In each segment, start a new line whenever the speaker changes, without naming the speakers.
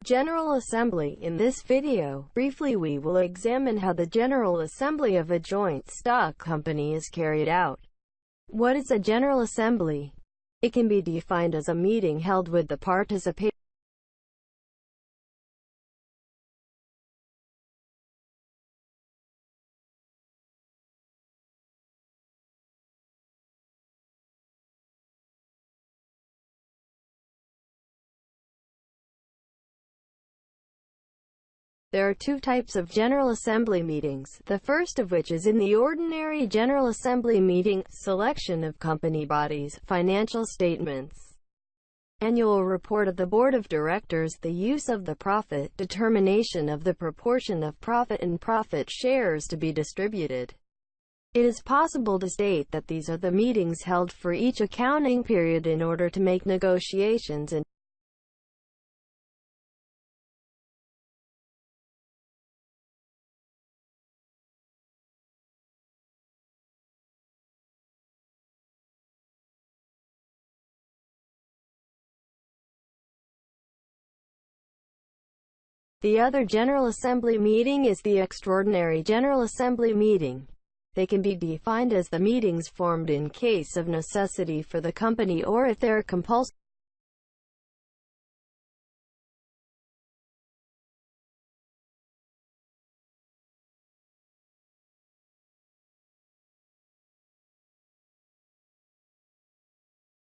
General Assembly. In this video, briefly we will examine how the General Assembly of a joint stock company is carried out. What is a General Assembly? It can be defined as a meeting held with the participation There are two types of General Assembly meetings, the first of which is in the ordinary General Assembly meeting, selection of company bodies, financial statements, annual report of the Board of Directors, the use of the profit, determination of the proportion of profit and profit shares to be distributed. It is possible to state that these are the meetings held for each accounting period in order to make negotiations and the other General Assembly meeting is the Extraordinary General Assembly meeting. They can be defined as the meetings formed in case of necessity for the company or if they are compulsory.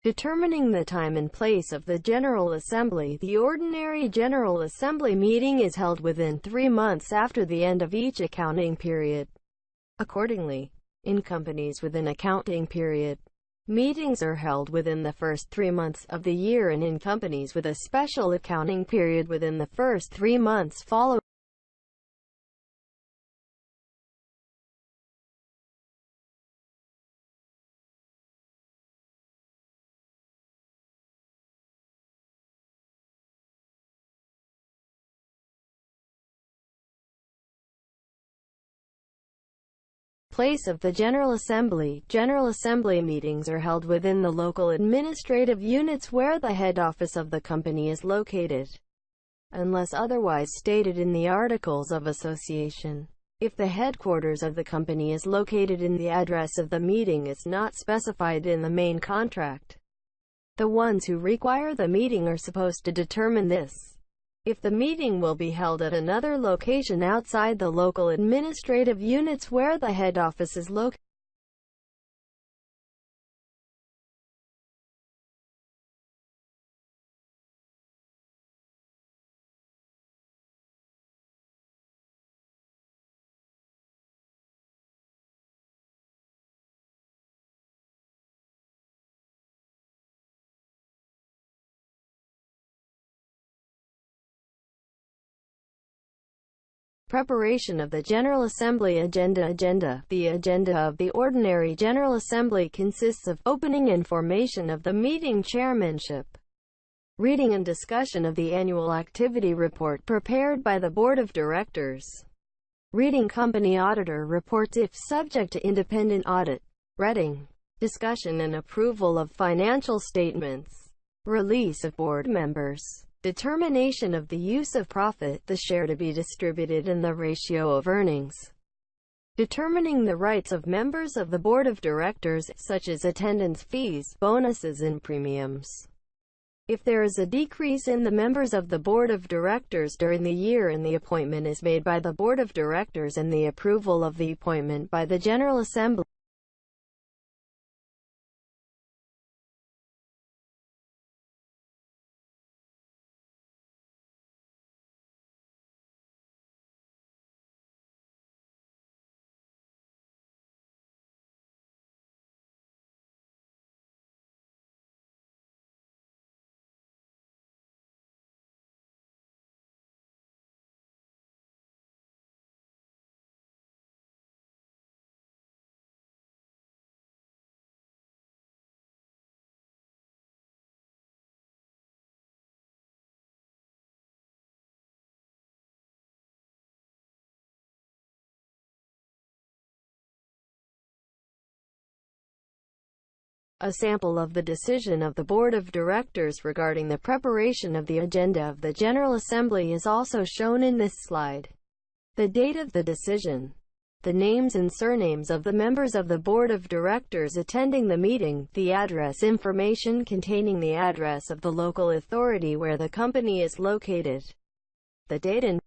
Determining the time and place of the General Assembly. The ordinary General Assembly meeting is held within 3 months after the end of each accounting period. Accordingly, in companies with an accounting period, meetings are held within the first 3 months of the year, and in companies with a special accounting period within the first 3 months following. Place of the General Assembly. General Assembly meetings are held within the local administrative units where the head office of the company is located, unless otherwise stated in the Articles of Association. If the headquarters of the company is located in the address of the meeting is not specified in the main contract, the ones who require the meeting are supposed to determine this. If the meeting will be held at another location outside the local administrative units where the head office is located, preparation of the General Assembly agenda. The agenda of the ordinary General Assembly consists of opening and formation of the meeting, chairmanship, reading and discussion of the annual activity report prepared by the Board of Directors, reading company auditor reports if subject to independent audit, reading, discussion and approval of financial statements, release of board members, determination of the use of profit, the share to be distributed and the ratio of earnings, determining the rights of members of the Board of Directors, such as attendance fees, bonuses and premiums. If there is a decrease in the members of the Board of Directors during the year and the appointment is made by the Board of Directors and the approval of the appointment by the General Assembly, A sample of the decision of the Board of Directors regarding the preparation of the agenda of the General Assembly is also shown in this slide. The date of the decision, the names and surnames of the members of the Board of Directors attending the meeting, the address information containing the address of the local authority where the company is located, the date and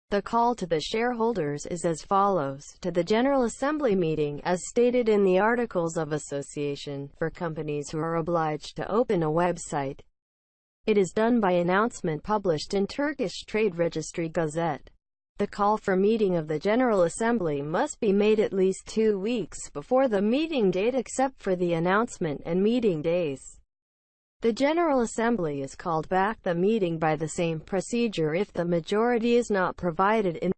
the call to the shareholders is as follows. To the General Assembly meeting, as stated in the Articles of Association, for companies who are obliged to open a website, it is done by announcement published in Turkish Trade Registry Gazette. The call for meeting of the General Assembly must be made at least 2 weeks before the meeting date except for the announcement and meeting days. The General Assembly is called back the meeting by the same procedure if the majority is not provided in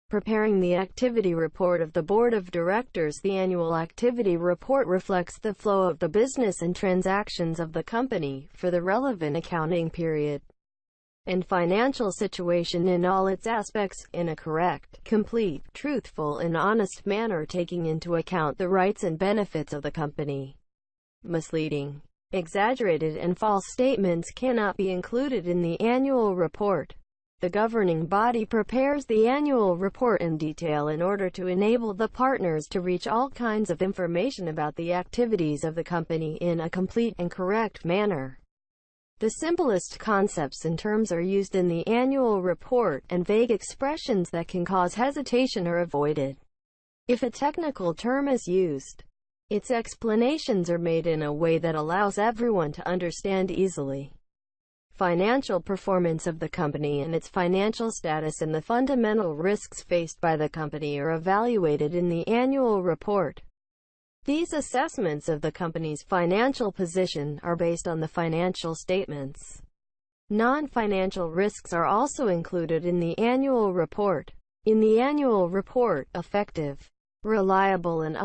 preparing the activity report of the Board of Directors. The annual activity report reflects the flow of the business and transactions of the company for the relevant accounting period and financial situation in all its aspects, in a correct, complete, truthful and honest manner taking into account the rights and benefits of the company. Misleading, exaggerated and false statements cannot be included in the annual report. The governing body prepares the annual report in detail in order to enable the partners to reach all kinds of information about the activities of the company in a complete and correct manner. The simplest concepts and terms are used in the annual report, and vague expressions that can cause hesitation are avoided. If a technical term is used, its explanations are made in a way that allows everyone to understand easily. Financial performance of the company and its financial status and the fundamental risks faced by the company are evaluated in the annual report. These assessments of the company's financial position are based on the financial statements. Non-financial risks are also included in the annual report. In the annual report, effective, reliable and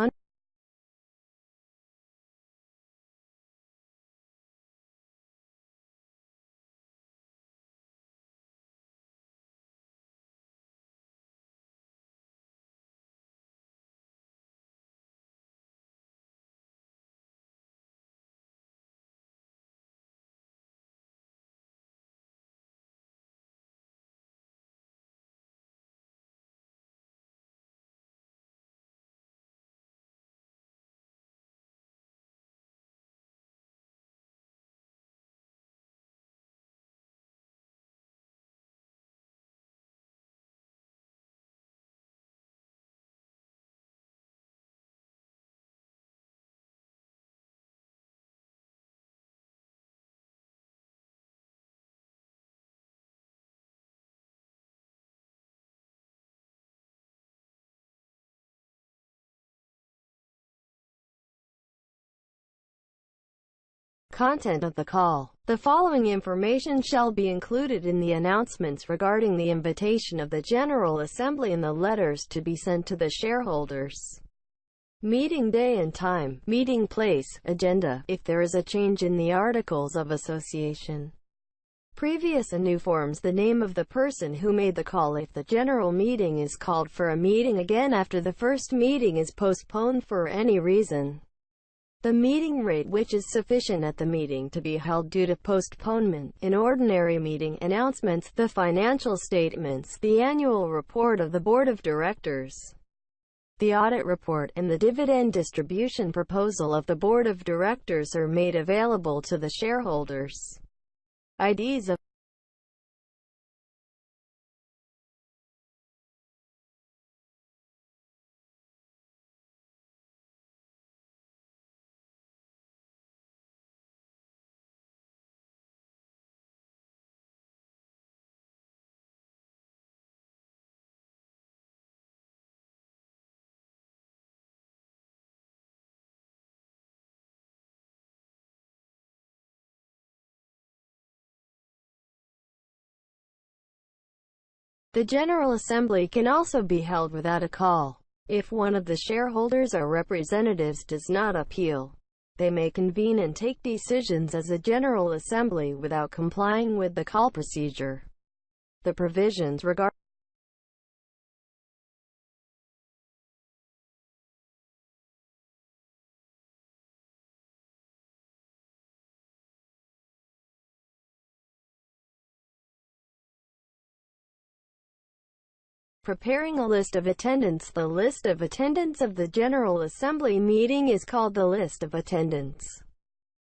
content of the call. The following information shall be included in the announcements regarding the invitation of the General Assembly and the letters to be sent to the shareholders. Meeting day and time, meeting place, agenda, if there is a change in the Articles of Association. Previous and new forms, the name of the person who made the call if the general meeting is called for a meeting again after the first meeting is postponed for any reason. The meeting rate which is sufficient at the meeting to be held due to postponement, in ordinary meeting announcements, the financial statements, the annual report of the Board of Directors. The audit report and the dividend distribution proposal of the Board of Directors are made available to the shareholders. IDs of the General Assembly can also be held without a call. If one of the shareholders or representatives does not appeal, they may convene and take decisions as a General Assembly without complying with the call procedure. The provisions regarding preparing a list of attendance. The list of attendance of the General Assembly meeting is called the list of attendance.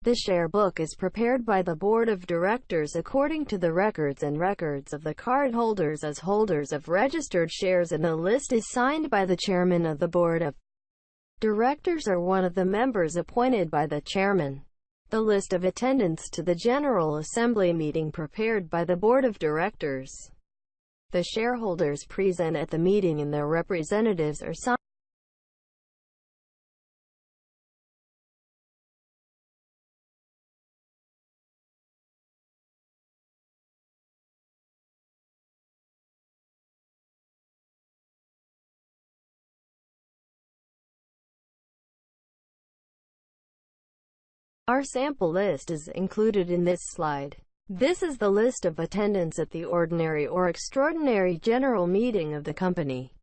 The share book is prepared by the Board of Directors according to the records of the card holders as holders of registered shares, and the list is signed by the Chairman of the Board of Directors or one of the members appointed by the Chairman. The list of attendance to the General Assembly meeting prepared by the Board of Directors. The shareholders present at the meeting and their representatives are signed. Our sample list is included in this slide. This is the list of attendance at the ordinary or extraordinary general meeting of the company.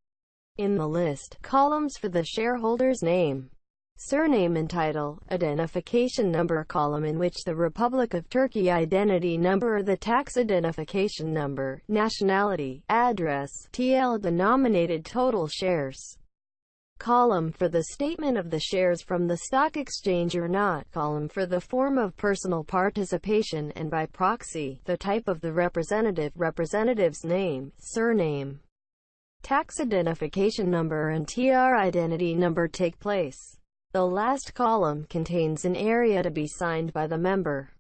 In the list, columns for the shareholder's name, surname and title, identification number column in which the Republic of Turkey identity number or the tax identification number, nationality, address, TL denominated total shares. Column for the statement of the shares from the stock exchange or not. Column for the form of personal participation and by proxy, the type of the representative's name, surname, tax identification number and TR identity number take place. The last column contains an area to be signed by the member.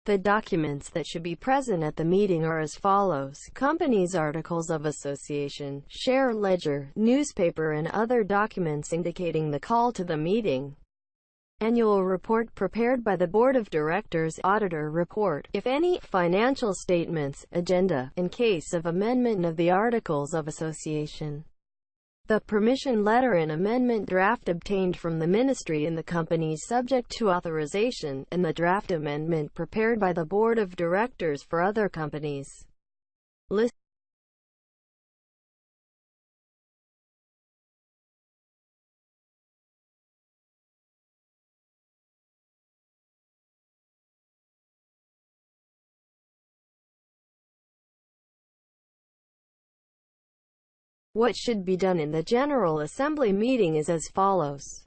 The documents that should be present at the meeting are as follows: company's articles of association, share ledger, newspaper and other documents indicating the call to the meeting. Annual report prepared by the Board of Directors, auditor report, if any, financial statements, agenda, in case of amendment of the articles of association. The permission letter and amendment draft obtained from the ministry in the company subject to authorization, and the draft amendment prepared by the Board of Directors for other companies. List What should be done in the General Assembly meeting is as follows.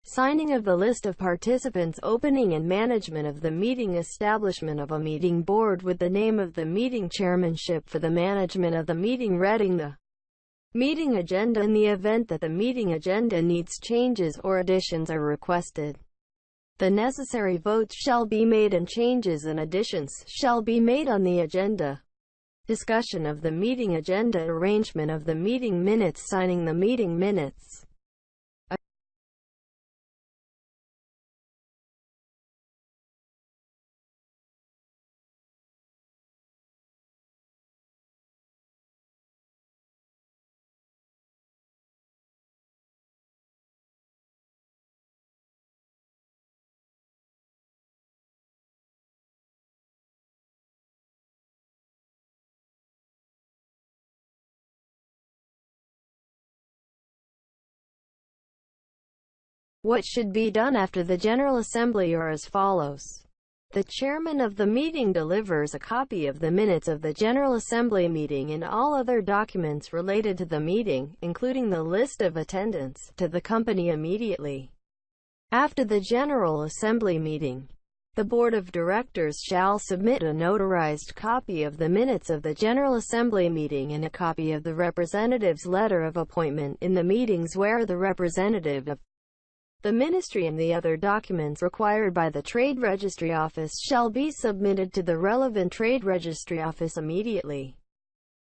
Signing of the list of participants, opening and management of the meeting, establishment of a meeting board with the name of the meeting, chairmanship for the management of the meeting, reading the meeting agenda in the event that the meeting agenda needs changes or additions are requested. The necessary votes shall be made and changes and additions shall be made on the agenda. Discussion of the meeting agenda, arrangement of the meeting minutes, signing the meeting minutes. What should be done after the General Assembly are as follows. The chairman of the meeting delivers a copy of the minutes of the General Assembly meeting and all other documents related to the meeting, including the list of attendance, to the company immediately. After the General Assembly meeting, the Board of Directors shall submit a notarized copy of the minutes of the General Assembly meeting and a copy of the representative's letter of appointment in the meetings where the representative of the Ministry and the other documents required by the Trade Registry Office shall be submitted to the relevant Trade Registry Office immediately.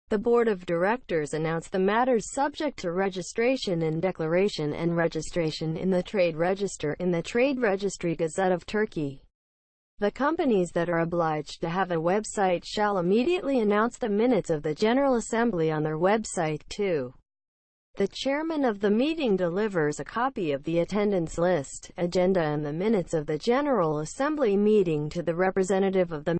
The Board of Directors announce the matters subject to registration and declaration and registration in the Trade Register in the Trade Registry Gazette of Turkey. The companies that are obliged to have a website shall immediately announce the minutes of the General Assembly on their website too. The chairman of the meeting delivers a copy of the attendance list, agenda and the minutes of the General Assembly meeting to the representative of the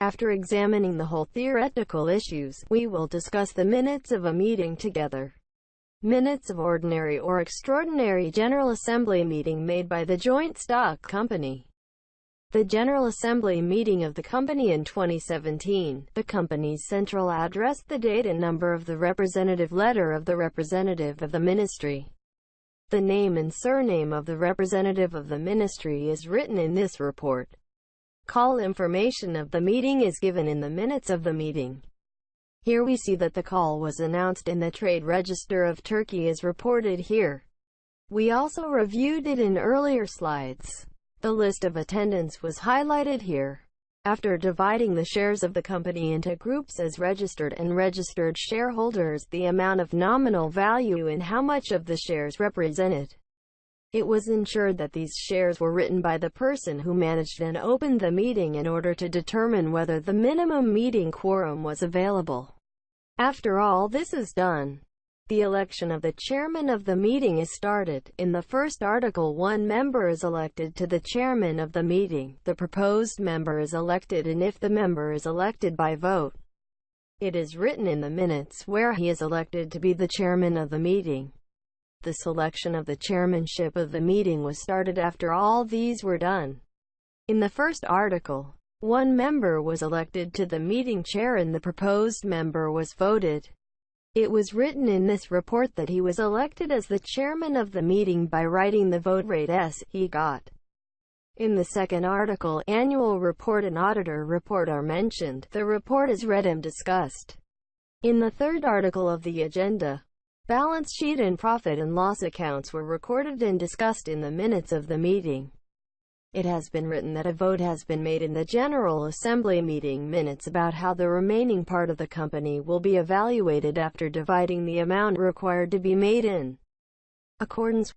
After examining the whole theoretical issues, we will discuss the minutes of a meeting together. Minutes of ordinary or extraordinary General Assembly meeting made by the Joint Stock Company. The General Assembly meeting of the company in 2017. The company's central address, the date and number of the representative letter of the representative of the Ministry. The name and surname of the representative of the Ministry is written in this report. Call information of the meeting is given in the minutes of the meeting. Here we see that the call was announced in the Trade Register of Turkey as reported here. We also reviewed it in earlier slides. The list of attendance was highlighted here. After dividing the shares of the company into groups as registered and registered shareholders, the amount of nominal value and how much of the shares represented, it was ensured that these shares were written by the person who managed and opened the meeting in order to determine whether the minimum meeting quorum was available. After all this is done, the election of the chairman of the meeting is started. In the first article, one member is elected to the chairman of the meeting. The proposed member is elected, and if the member is elected by vote, it is written in the minutes where he is elected to be the chairman of the meeting. The selection of the chairmanship of the meeting was started after all these were done. In the first article, one member was elected to the meeting chair and the proposed member was voted. It was written in this report that he was elected as the chairman of the meeting by writing the vote rate as he got. In the second article, annual report and auditor report are mentioned. The report is read and discussed. In the third article of the agenda, balance sheet and profit and loss accounts were recorded and discussed in the minutes of the meeting. It has been written that a vote has been made in the General Assembly meeting minutes about how the remaining part of the company will be evaluated after dividing the amount required to be made in accordance